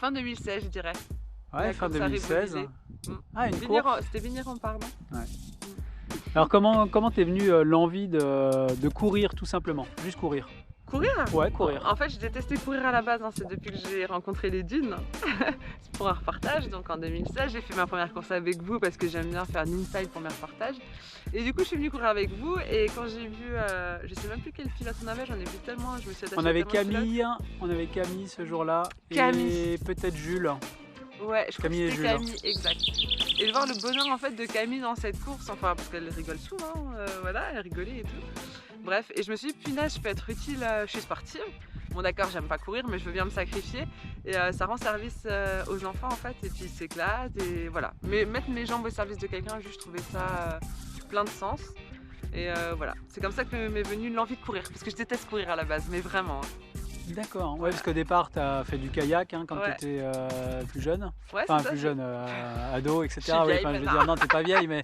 fin 2016, je dirais. Ouais, La fin course à 2016. rivaliser. Ah, une course. C'était Vigneron, pardon. Ouais. Alors comment t'es venue l'envie de courir tout simplement? Juste courir? Courir? Ouais, courir. En fait, je détestais courir à la base, hein. C'est depuis que j'ai rencontré les dunes. C'est pour un reportage, donc en 2016, j'ai fait ma première course avec vous parce que j'aime bien faire l'inside pour mes reportages. Et du coup, je suis venue courir avec vous et quand j'ai vu, je sais même plus quel pilote on avait, j'en ai vu tellement, je me suis attachée On avait tellement au pilote. Camille ce jour-là Camille. et peut-être Jules. Ouais, je crois Camille et que c'était Jules. Camille, exact. Et de voir le bonheur en fait de Camille dans cette course, enfin parce qu'elle rigole souvent, voilà, elle rigolait et tout. Bref, et je me suis dit, punaise, je peux être utile, je suis sportive. Bon d'accord, j'aime pas courir, mais je veux bien me sacrifier. Et ça rend service aux enfants en fait, et puis ils s'éclatent, et voilà. Mais mettre mes jambes au service de quelqu'un, juste je trouvais ça plein de sens. Et voilà, c'est comme ça que m'est venue l'envie de courir, parce que je déteste courir à la base, mais vraiment. D'accord, ouais, parce qu'au départ, tu as fait du kayak quand Ouais. tu étais plus jeune. Ouais, Enfin, c'est ça. plus jeune, ado, etc. Je suis Oui, vieille enfin, je veux maintenant. dire, non, t'es pas vieille, mais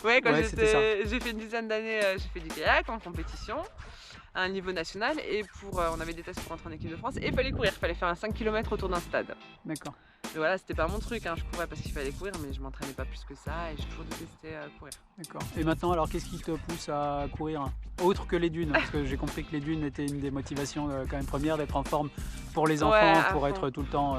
Ouais, quand ouais, c'était ça. j'ai fait une dizaine d'années, j'ai fait du kayak en compétition à un niveau national et on avait des tests pour entrer en équipe de France et il fallait courir, il fallait faire un 5 km autour d'un stade. D'accord. Et voilà, c'était pas mon truc, hein. Je courais parce qu'il fallait courir, mais je m'entraînais pas plus que ça et j'ai toujours détesté courir. D'accord. Et maintenant, alors, qu'est-ce qui te pousse à courir? Autre que les dunes, parce que j'ai compris que les dunes étaient une des motivations quand même premières, d'être en forme pour les enfants, Ouais, à pour fond. être tout le temps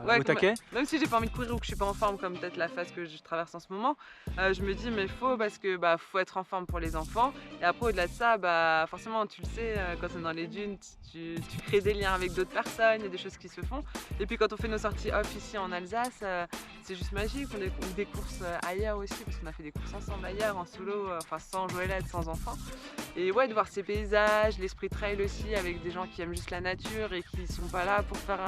Ouais, au taquet. même si j'ai pas envie de courir ou que je suis pas en forme comme peut-être la phase que je traverse en ce moment, je me dis mais faut parce que bah faut être en forme pour les enfants et après au-delà de ça bah forcément tu le sais quand on est dans les dunes tu crées des liens avec d'autres personnes, il y a des choses qui se font et puis quand on fait nos sorties off ici en Alsace c'est juste magique, on a des courses ailleurs aussi parce qu'on a fait des courses ensemble ailleurs en solo, enfin sans Joëlette, sans enfants et ouais de voir ces paysages, l'esprit trail aussi avec des gens qui aiment juste la nature et qui sont pas là pour faire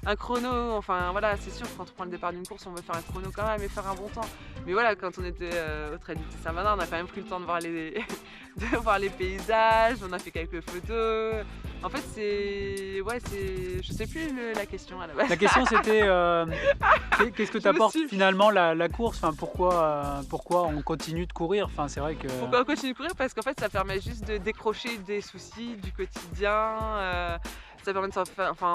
un chrono, enfin voilà, c'est sûr, quand on prend le départ d'une course, on veut faire un chrono quand même et faire un bon temps. Mais voilà, quand on était au Trail du Saint-Bernard, on a quand même pris le temps de voir de voir les paysages, on a fait quelques photos. En fait, je sais plus la question à la base. La question c'était qu'est-ce que Je me t'apporte suis- finalement la course, enfin, pourquoi on continue de courir, enfin, c'est vrai que... Pourquoi on continue de courir? Parce qu'en fait, ça permet juste de décrocher des soucis du quotidien. Ça permet de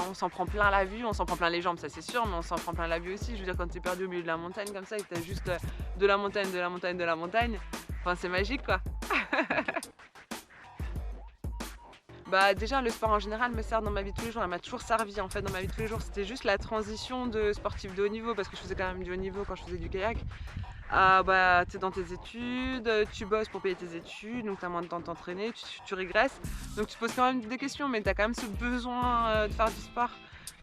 on s'en prend plein la vue, on s'en prend plein les jambes, ça c'est sûr, mais on s'en prend plein la vue aussi. Je veux dire, quand t'es perdu au milieu de la montagne comme ça et que t'as juste de la montagne, de la montagne, de la montagne, enfin c'est magique quoi. Bah déjà le sport en général me sert dans ma vie de tous les jours, elle m'a toujours servi en fait dans ma vie de tous les jours. C'était juste la transition de sportif de haut niveau parce que je faisais quand même du haut niveau quand je faisais du kayak. Ah bah t'es dans tes études, tu bosses pour payer tes études, donc t'as moins de temps de t'entraîner, tu régresses. Donc tu te poses quand même des questions, mais t'as quand même ce besoin de faire du sport.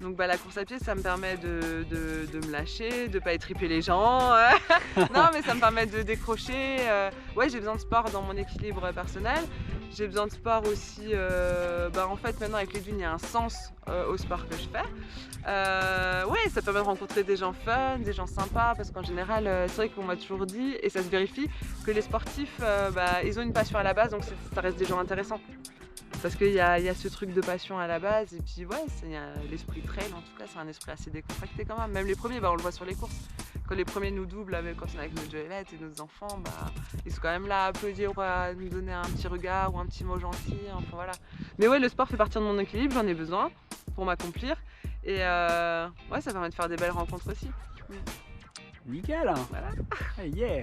Donc bah la course à pied ça me permet de me lâcher, de pas étriper les gens. Non mais ça me permet de décrocher. Ouais j'ai besoin de sport dans mon équilibre personnel. J'ai besoin de sport aussi, en fait maintenant avec les dunes il y a un sens au sport que je fais. Ouais ça permet de rencontrer des gens fun, des gens sympas parce qu'en général c'est vrai qu'on m'a toujours dit et ça se vérifie que les sportifs ils ont une passion à la base donc ça reste des gens intéressants. Parce qu'il y a ce truc de passion à la base et puis ouais, l'esprit trail en tout cas, c'est un esprit assez décontracté quand même. Même les premiers, on le voit sur les courses. Quand les premiers nous doublent, quand on est avec nos Joëlette et nos enfants, ils sont quand même là à applaudir ou à nous donner un petit regard ou un petit mot gentil, enfin voilà. Mais ouais, le sport fait partie de mon équilibre, j'en ai besoin pour m'accomplir. Et ouais, ça permet de faire des belles rencontres aussi. Nickel. Voilà. Hey, yeah.